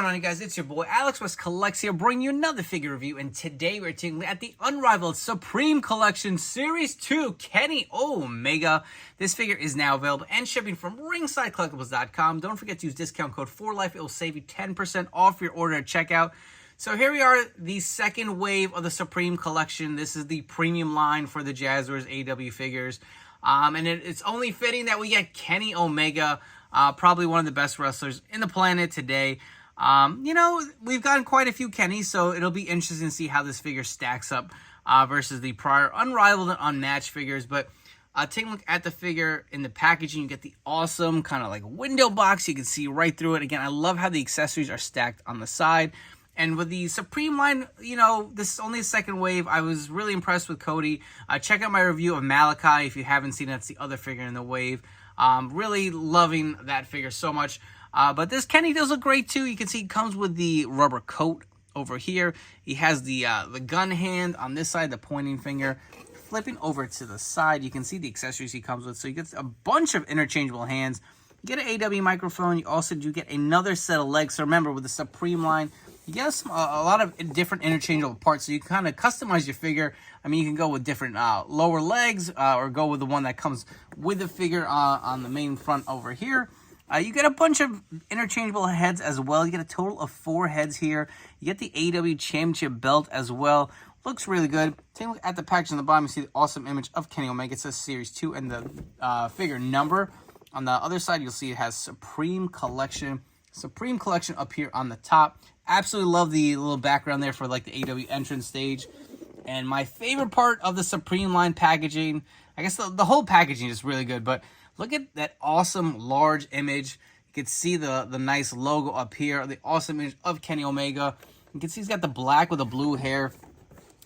on, you guys? It's your boy Alex West Collects here, bringing you another figure review. And today we're taking at the Unrivaled Supreme Collection Series 2 Kenny Omega. This figure is now available and shipping from ringsidecollectibles.com. Don't forget to use discount code 4LIFE. It will save you 10% off your order at checkout. So here we are, the second wave of the Supreme Collection. This is the premium line for the Jazwares AEW figures. And it's only fitting that we get Kenny Omega, probably one of the best wrestlers in the planet today. You know, we've gotten quite a few Kennys, so it'll be interesting to see how this figure stacks up versus the prior Unrivaled and Unmatched figures. But take a look at the figure in the packaging. You get the awesome kind of like window box. You can see right through it. Again, I love how the accessories are stacked on the side. And with the Supreme line, you know, this is only a second wave. I was really impressed with Cody. Check out my review of Malachi if you haven't seen it. That's the other figure in the wave. Really loving that figure so much. But this Kenny does look great too. You can see it comes with the rubber coat over here. He has the gun hand on this side, the pointing finger. Flipping over to the side, you can see the accessories he comes with. So you get a bunch of interchangeable hands. You get an AEW microphone. You also do get another set of legs. So remember, with the Supreme line, you get a lot of different interchangeable parts, so you can kind of customize your figure. I mean, you can go with different lower legs or go with the one that comes with the figure on the main front over here. You get a bunch of interchangeable heads as well. You get a total of 4 heads here. You get the AEW Championship belt as well. Looks really good. Take a look at the package on the bottom. You see the awesome image of Kenny Omega. It says Series 2 and the figure number. On the other side, you'll see it has Supreme Collection. Supreme Collection up here on the top. Absolutely love the little background there for like the AEW entrance stage. And my favorite part of the Supreme line packaging, I guess the whole packaging is really good, but look at that awesome large image. You can see the nice logo up here, the awesome image of Kenny Omega. You can see he's got the black with the blue hair.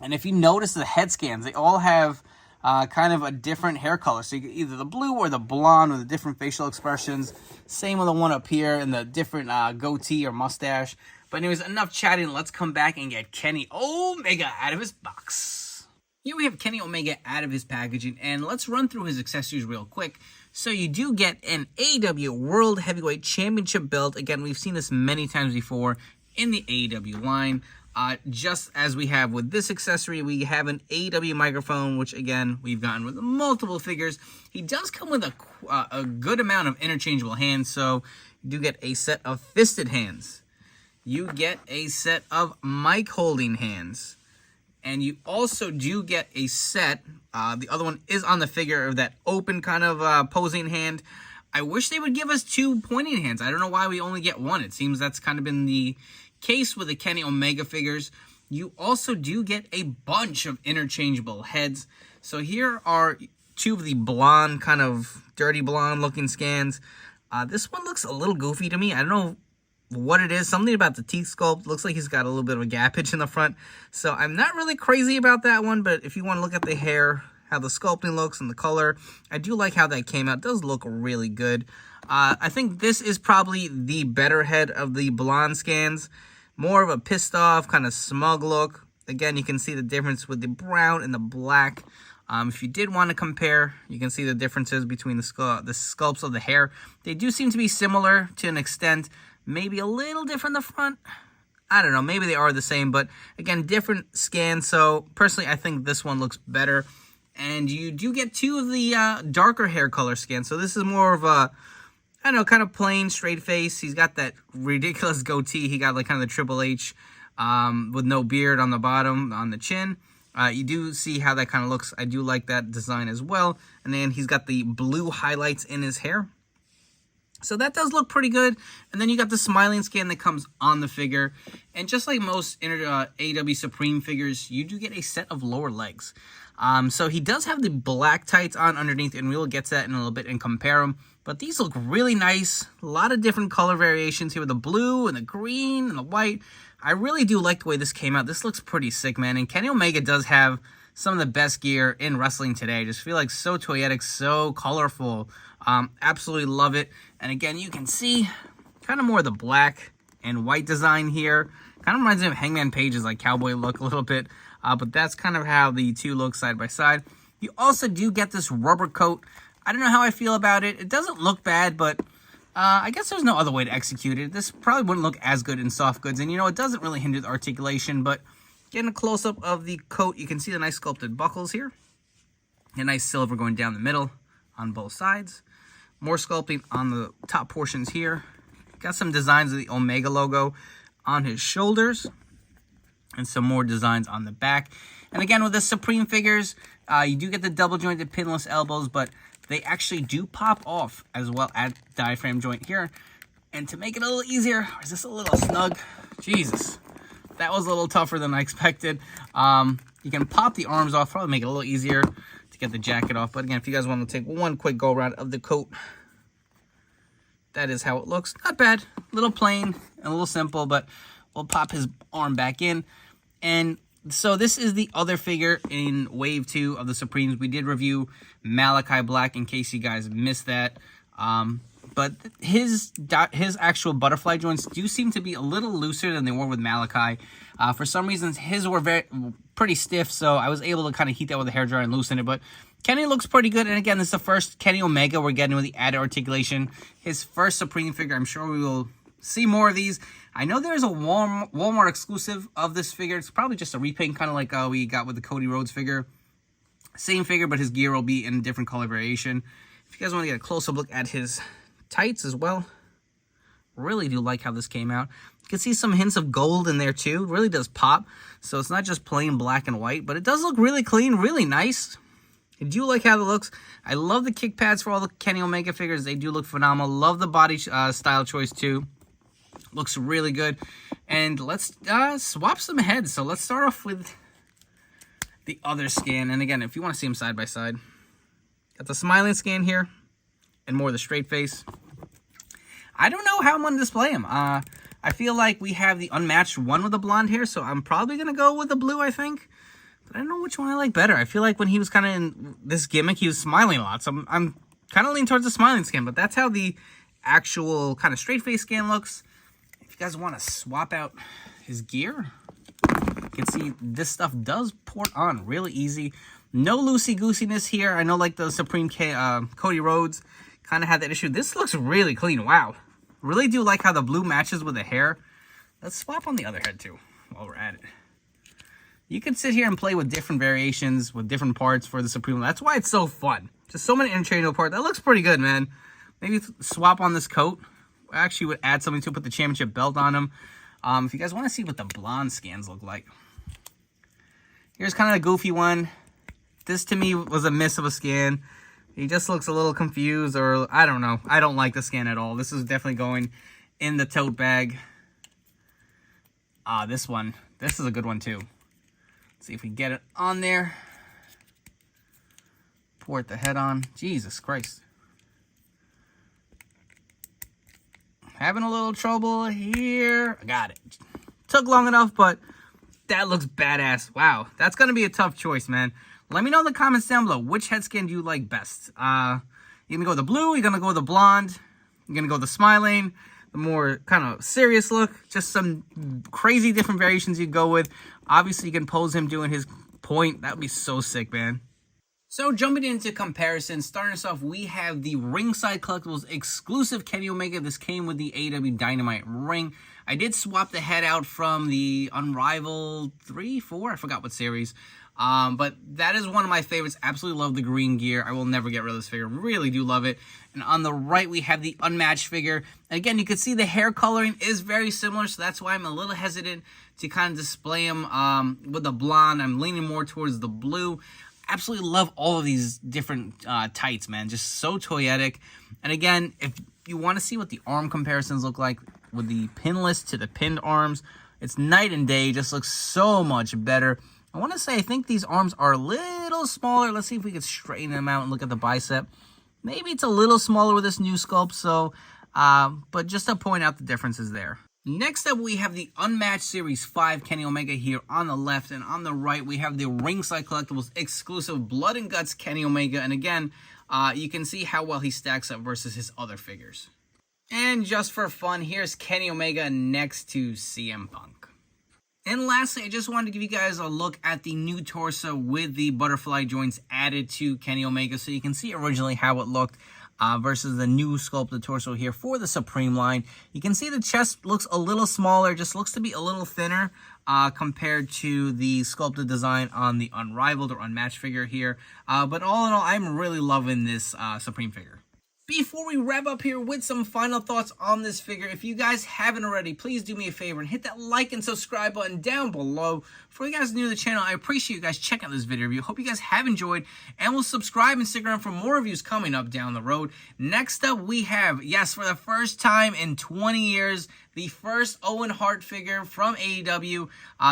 And if you notice the head scans, they all have kind of a different hair color. So you get either the blue or the blonde with the different facial expressions. Same with the one up here and the different goatee or mustache. But anyways, enough chatting. Let's come back and get Kenny Omega out of his box. Here we have Kenny Omega out of his packaging. And let's run through his accessories real quick. So you do get an AEW World Heavyweight Championship belt. Again, we've seen this many times before in the AEW line. Just as we have with this accessory, we have an AEW microphone, which again, we've gotten with multiple figures. He does come with a good amount of interchangeable hands, so you do get a set of fisted hands. You get a set of mic holding hands. And you also do get a set, the other one is on the figure of that open kind of posing hand. I wish they would give us 2 pointing hands. I don't know why we only get 1. It seems that's kind of been the case with the Kenny Omega figures. You also do get a bunch of interchangeable heads. So here are 2 of the blonde, kind of dirty blonde looking scans. This one looks a little goofy to me. I don't know what it is. Something about the teeth sculpt. Looks like he's got a little bit of a gappage in the front. So I'm not really crazy about that one, but if you want to look at the hair, how the sculpting looks and the color, I do like how that came out. It does look really good. I think this is probably the better head of the blonde scans. More of a pissed off, kind of smug look. Again, you can see the difference with the brown and the black. If you did want to compare, you can see the differences between the sculpts of the hair. They do seem to be similar to an extent. Maybe a little different in the front. I don't know. Maybe they are the same. But again, different scans. So personally, I think this one looks better. And you do get 2 of the darker hair color scans. So this is more of a, I don't know, kind of plain, straight face. He's got that ridiculous goatee. He got like kind of the Triple H with no beard on the bottom, on the chin. You do see how that kind of looks. I do like that design as well. And then he's got the blue highlights in his hair. So that does look pretty good. And then you got the smiling scan that comes on the figure. And just like most AEW Supreme figures, you do get a set of lower legs. So he does have the black tights on underneath, and we will get to that in a little bit and compare them. But these look really nice. A lot of different color variations here with the blue and the green and the white. I really do like the way this came out. This looks pretty sick, man. And Kenny Omega does have some of the best gear in wrestling today. I just feel like so toyetic, so colorful. Absolutely love it. And again, you can see kind of more of the black and white design here. Kind of reminds me of Hangman Page's like cowboy look a little bit. But that's kind of how the 2 look side by side. You also do get this rubber coat. I don't know how I feel about it. It doesn't look bad, but I guess there's no other way to execute it. This probably wouldn't look as good in soft goods. And, you know, it doesn't really hinder the articulation. But getting a close-up of the coat, you can see the nice sculpted buckles here. A nice silver going down the middle on both sides. More sculpting on the top portions here. Got some designs of the Omega logo on his shoulders. And some more designs on the back. And again, with the Supreme figures, you do get the double-jointed pinless elbows, but they actually do pop off as well at diaphragm joint here. And to make it a little easier, is this a little snug? Jesus, that was a little tougher than I expected. You can pop the arms off, probably make it a little easier to get the jacket off. But again, if you guys want to take one quick go around of the coat, that is how it looks. Not bad, a little plain and a little simple, but we'll pop his arm back in. And so this is the other figure in Wave 2 of the Supremes. We did review Malachi Black in case you guys missed that. But his actual butterfly joints do seem to be a little looser than they were with Malachi. For some reasons, his were pretty stiff, so I was able to kind of heat that with a hairdryer and loosen it. But Kenny looks pretty good. And again, this is the first Kenny Omega we're getting with the added articulation. His first Supreme figure. I'm sure we will see more of these. I know there's a Walmart exclusive of this figure. It's probably just a repaint, kind of like we got with the Cody Rhodes figure. Same figure, but his gear will be in a different color variation. If you guys want to get a close-up look at his tights as well, really do like how this came out. You can see some hints of gold in there too. It really does pop. So it's not just plain black and white, but it does look really clean, really nice. I do like how it looks. I love the kick pads for all the Kenny Omega figures. They do look phenomenal. Love the body style choice too. Looks really good. And let's swap some heads. So let's start off with the other scan. And again, if you want to see them side by side, got the smiling scan here and more the straight face. I don't know how I'm going to display him. I feel like we have the unmatched one with the blonde hair, so I'm probably going to go with the blue, I think. But I don't know which one I like better. I feel like when he was kind of in this gimmick, he was smiling a lot. So I'm kind of leaning towards the smiling scan, but that's how the actual kind of straight face scan looks. If you guys want to swap out his gear, you can see this stuff does port on really easy. No loosey-goosiness here. I know like the Supreme Cody Rhodes kind of had that issue. This looks really clean. Wow. Really do like how the blue matches with the hair. Let's swap on the other head too while we're at it. You can sit here and play with different variations, with different parts for the Supreme. That's why it's so fun. Just so many interchangeable parts. That looks pretty good, man. Maybe swap on this coat. I actually would add something to put the championship belt on him. If you guys want to see what the blonde scans look like. Here's kind of a goofy one. This to me was a miss of a scan. He just looks a little confused, or I don't know. I don't like the scan at all. This is definitely going in the tote bag. This one. This is a good one too. Let's see if we can get it on there. Port the head on. Jesus Christ. Having a little trouble here. I got it. Took long enough, but that looks badass. Wow, that's going to be a tough choice, man. Let me know in the comments down below. Which head scan do you like best? You're going to go with the blue? You're going to go with the blonde? You're going to go with the smiling? The more kind of serious look? Just some crazy different variations you go with. Obviously, you can pose him doing his point. That would be so sick, man. So jumping into comparison, starting us off, we have the Ringside Collectibles exclusive Kenny Omega. This came with the AEW Dynamite ring. I did swap the head out from the Unrivaled 3, 4, I forgot what series. But that is one of my favorites. Absolutely love the green gear. I will never get rid of this figure. Really do love it. And on the right, we have the unmatched figure. And again, you can see the hair coloring is very similar, so that's why I'm a little hesitant to kind of display him with the blonde. I'm leaning more towards the blue. Absolutely love all of these different tights, man. Just so toyetic. And again, if you want to see what the arm comparisons look like with the pinless to the pinned arms, it's night and day. Just looks so much better. I want to say I think these arms are a little smaller. Let's see if we can straighten them out and look at the bicep. Maybe it's a little smaller with this new sculpt, so but just to point out the differences there. Next up, we have the Unmatched Series 5 Kenny Omega here on the left, and on the right, we have the Ringside Collectibles exclusive Blood and Guts Kenny Omega, and again, you can see how well he stacks up versus his other figures. And just for fun, here's Kenny Omega next to CM Punk. And lastly, I just wanted to give you guys a look at the new torso with the butterfly joints added to Kenny Omega, so you can see originally how it looked. versus the new sculpted torso here for the Supreme line. You can see the chest looks a little smaller, just looks to be a little thinner compared to the sculpted design on the Unrivaled or Unmatched figure here. But all in all, I'm really loving this Supreme figure. Before we wrap up here with some final thoughts on this figure, if you guys haven't already, please do me a favor and hit that like and subscribe button down below. For you guys new to the channel, I appreciate you guys checking out this video review. Hope you guys have enjoyed and will subscribe and stick around for more reviews coming up down the road. Next up, we have, yes, for the first time in 20 years, the first Owen Hart figure from AEW,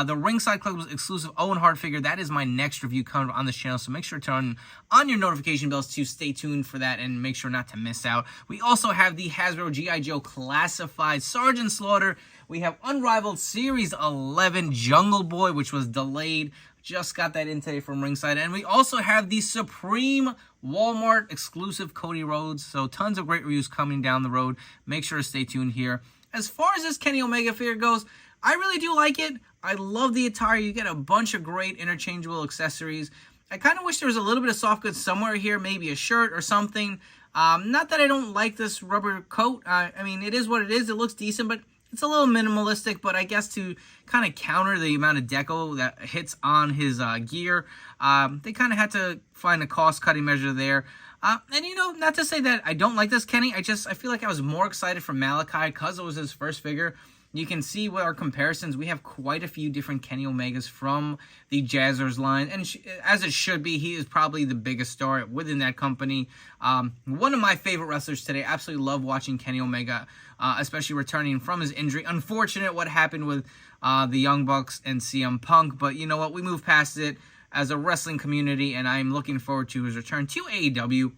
the Ringside Collectibles exclusive Owen Hart figure. That is my next review coming on this channel, so make sure to turn on your notification bells to stay tuned for that and make sure not to miss out. We also have the Hasbro G.I. Joe Classified Sergeant Slaughter. We have Unrivaled Series 11 Jungle Boy, which was delayed. Just got that in today from Ringside. And we also have the Supreme Walmart exclusive Cody Rhodes. So tons of great reviews coming down the road. Make sure to stay tuned here. As far as this Kenny Omega figure goes, I really do like it. I love the attire. You get a bunch of great interchangeable accessories. I kind of wish there was a little bit of soft goods somewhere here, maybe a shirt or something. Not that I don't like this rubber coat. I mean, it is what it is. It looks decent, but it's a little minimalistic. But I guess to kind of counter the amount of deco that hits on his gear, they kind of had to find a cost-cutting measure there. And, you know, not to say that I don't like this Kenny. I feel like I was more excited for Malachi because it was his first figure. You can see with our comparisons, we have quite a few different Kenny Omegas from the Jazwares line. And as it should be, he is probably the biggest star within that company. One of my favorite wrestlers today. Absolutely love watching Kenny Omega, especially returning from his injury. Unfortunate what happened with the Young Bucks and CM Punk. But you know what? We moved past it as a wrestling community, and I'm looking forward to his return to AEW.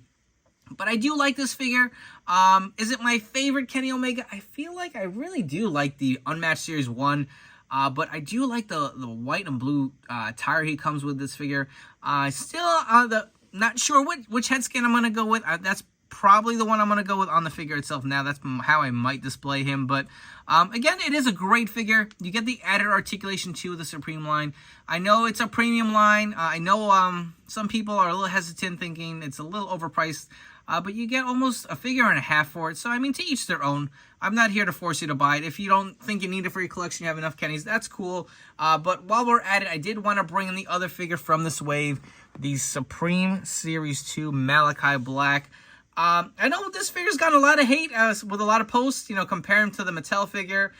But I do like this figure. Is it my favorite Kenny Omega? I feel like I really do like the Unmatched Series 1. But I do like the white and blue attire he comes with this figure. Still not sure which head scan I'm going to go with. That's probably the one I'm going to go with on the figure itself now. That's how I might display him. But again, it is a great figure. You get the added articulation too with the Supreme line. I know it's a premium line. I know some people are a little hesitant thinking it's a little overpriced. But you get almost a figure and a half for it. So, I mean, to each their own. I'm not here to force you to buy it. If you don't think you need it for your collection, you have enough Kennys, that's cool. But while we're at it, I did want to bring in the other figure from this wave, the Supreme Series 2 Malachi Black. I know this figure's gotten a lot of hate with a lot of posts, you know, compare him to the Mattel figure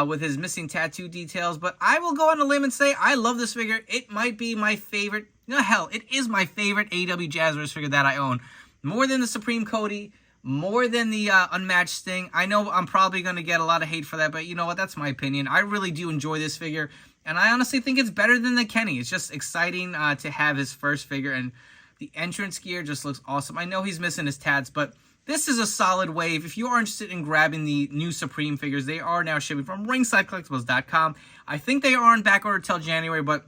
with his missing tattoo details. But I will go on a limb and say I love this figure. It might be my favorite. No, hell, it is my favorite AEW Jazwares figure that I own. More than the Supreme Cody, more than the Unmatched Sting. I know I'm probably going to get a lot of hate for that, but you know what? That's my opinion. I really do enjoy this figure, and I honestly think it's better than the Kenny. It's just exciting to have his first figure, and the entrance gear just looks awesome. I know he's missing his tats, but this is a solid wave. If you are interested in grabbing the new Supreme figures, they are now shipping from ringsidecollectibles.com. I think they are on back order till January, but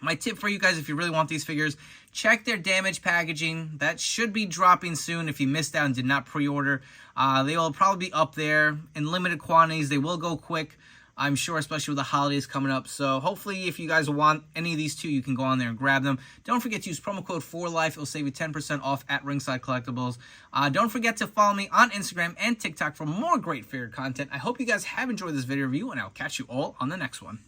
my tip for you guys, if you really want these figures, check their damaged packaging. That should be dropping soon if you missed out and did not pre-order. They will probably be up there in limited quantities. They will go quick, I'm sure, especially with the holidays coming up. So hopefully if you guys want any of these two, you can go on there and grab them. Don't forget to use promo code 4LIFE. It will save you 10% off at Ringside Collectibles. Don't forget to follow me on Instagram and TikTok for more great figure content. I hope you guys have enjoyed this video review, and I'll catch you all on the next one.